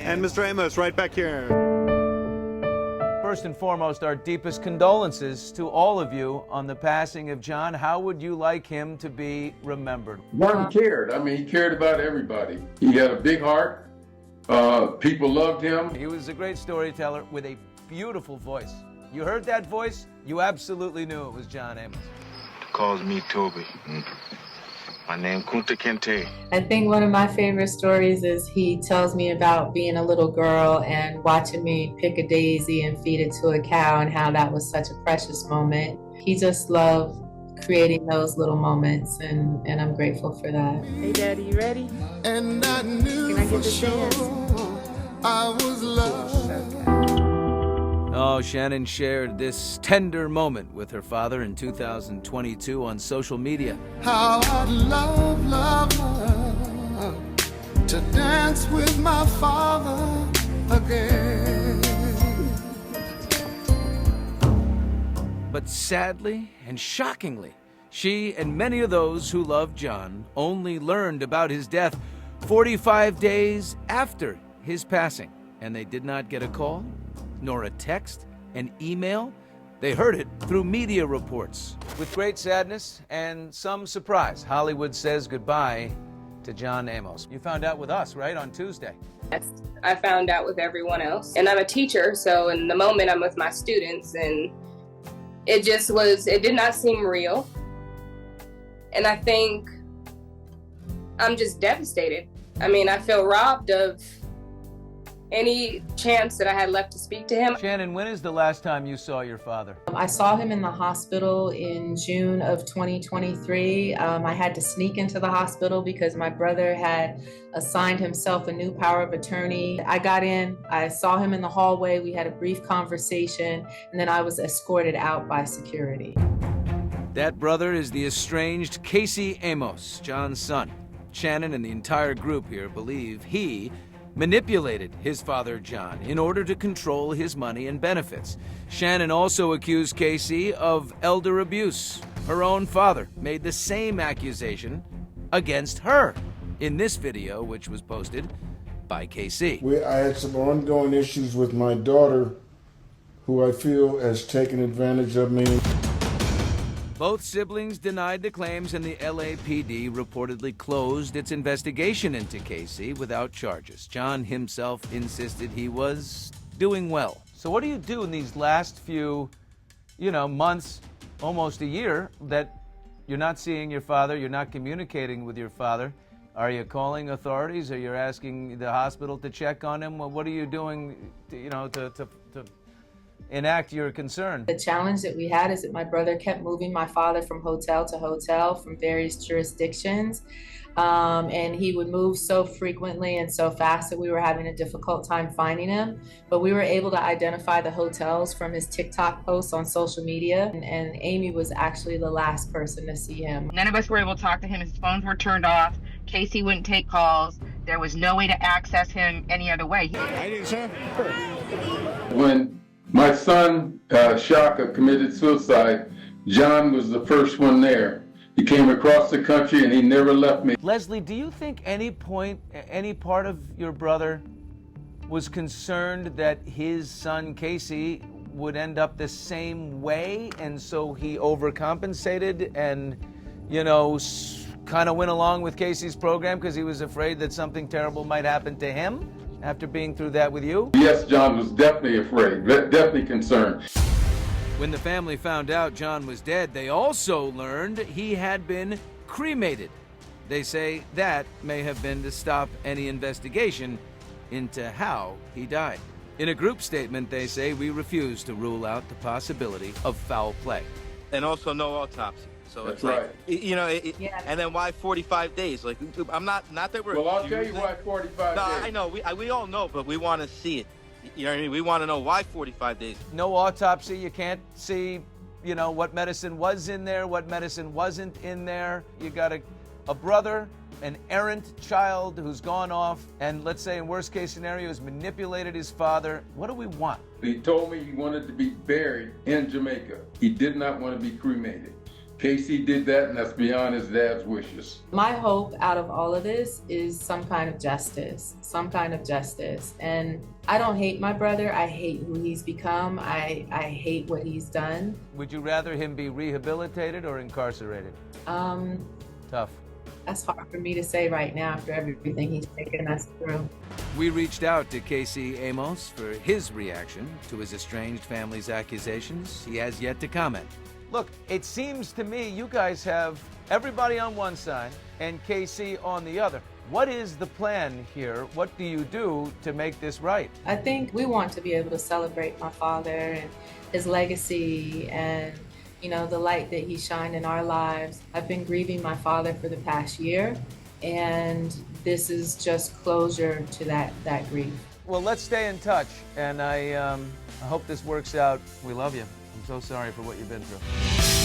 And Mr. Amos, right back here. First and foremost, our deepest condolences to all of you on the passing of John. How would you like him to be remembered? One cared. I mean, he cared about everybody. He had a big heart. People loved him. He was a great storyteller with a beautiful voice. You heard that voice, you absolutely knew it was John Amos. Calls me Toby. My name Kunta Kinte. I think one of my favorite stories is he tells me about being a little girl and watching me pick a daisy and feed it to a cow and how that was such a precious moment. He just loved creating those little moments, and I'm grateful for that. Hey Daddy, you ready? And I knew Can I get this dance? I was loved. Oh, Shannon shared this tender moment with her father in 2022 on social media. How I'd love to dance with my father again. But sadly and shockingly, she and many of those who loved John only learned about his death 45 days after his passing. And they did not get a call, nor a text, an email. They heard it through media reports. With great sadness and some surprise, Hollywood says goodbye to John Amos. You found out with us, right, on Tuesday? Yes, I found out with everyone else. And I'm a teacher, so in the moment I'm with my students, and it did not seem real. And I think I'm just devastated. I mean, I feel robbed of any chance that I had left to speak to him. Shannon, when is the last time you saw your father? I saw him in the hospital in June of 2023. I had to sneak into the hospital because my brother had assigned himself a new power of attorney. I got in, I saw him in the hallway, we had a brief conversation, and then I was escorted out by security. That brother is the estranged Casey Amos, John's son. Shannon and the entire group here believe he manipulated his father, John, in order to control his money and benefits. Shannon also accused Casey of elder abuse. Her own father made the same accusation against her in this video, which was posted by Casey. I had some ongoing issues with my daughter, who I feel has taken advantage of me. Both siblings denied the claims, and the LAPD reportedly closed its investigation into Casey without charges. John himself insisted he was doing well. So what do you do in these last few, months, almost a year, that you're not seeing your father, you're not communicating with your father? Are you calling authorities? Are you asking the hospital to check on him? Well, what are you doing, to enact your concern? The challenge that we had is that my brother kept moving my father from hotel to hotel from various jurisdictions. And he would move so frequently and so fast that we were having a difficult time finding him. But we were able to identify the hotels from his TikTok posts on social media. And Amy was actually the last person to see him. None of us were able to talk to him. His phones were turned off. Casey wouldn't take calls. There was no way to access him any other way. When my son, Shaka, committed suicide, John was the first one there. He came across the country and he never left me. Leslie, do you think any part of your brother was concerned that his son Casey would end up the same way, and so he overcompensated and, kind of went along with Casey's program because he was afraid that something terrible might happen to him after being through that with you? Yes, John was definitely afraid, definitely concerned. When the family found out John was dead, they also learned he had been cremated. They say that may have been to stop any investigation into how he died. In a group statement, they say, we refuse to rule out the possibility of foul play. And also no autopsy. So That's it's like, right. Yeah. And then why 45 days? Like, I'm not that we're. Well, I'll tell you why 45 No, days. I know. We all know, but we want to see it. You know what I mean? We want to know why 45 days. No autopsy. You can't see, what medicine was in there, what medicine wasn't in there. You got a brother, an errant child who's gone off, and let's say in worst case scenario has manipulated his father. What do we want? He told me he wanted to be buried in Jamaica. He did not want to be cremated. Casey did that, and that's beyond his dad's wishes. My hope out of all of this is some kind of justice, And I don't hate my brother. I hate who he's become. I hate what he's done. Would you rather him be rehabilitated or incarcerated? Tough. That's hard for me to say right now after everything he's taken us through. We reached out to Casey Amos for his reaction to his estranged family's accusations. He has yet to comment. Look, it seems to me you guys have everybody on one side and Casey on the other. What is the plan here? What do you do to make this right? I think we want to be able to celebrate my father and his legacy and, you know, the light that he shined in our lives. I've been grieving my father for the past year, and this is just closure to that grief. Well, let's stay in touch, and I hope this works out. We love you. I'm so sorry for what you've been through.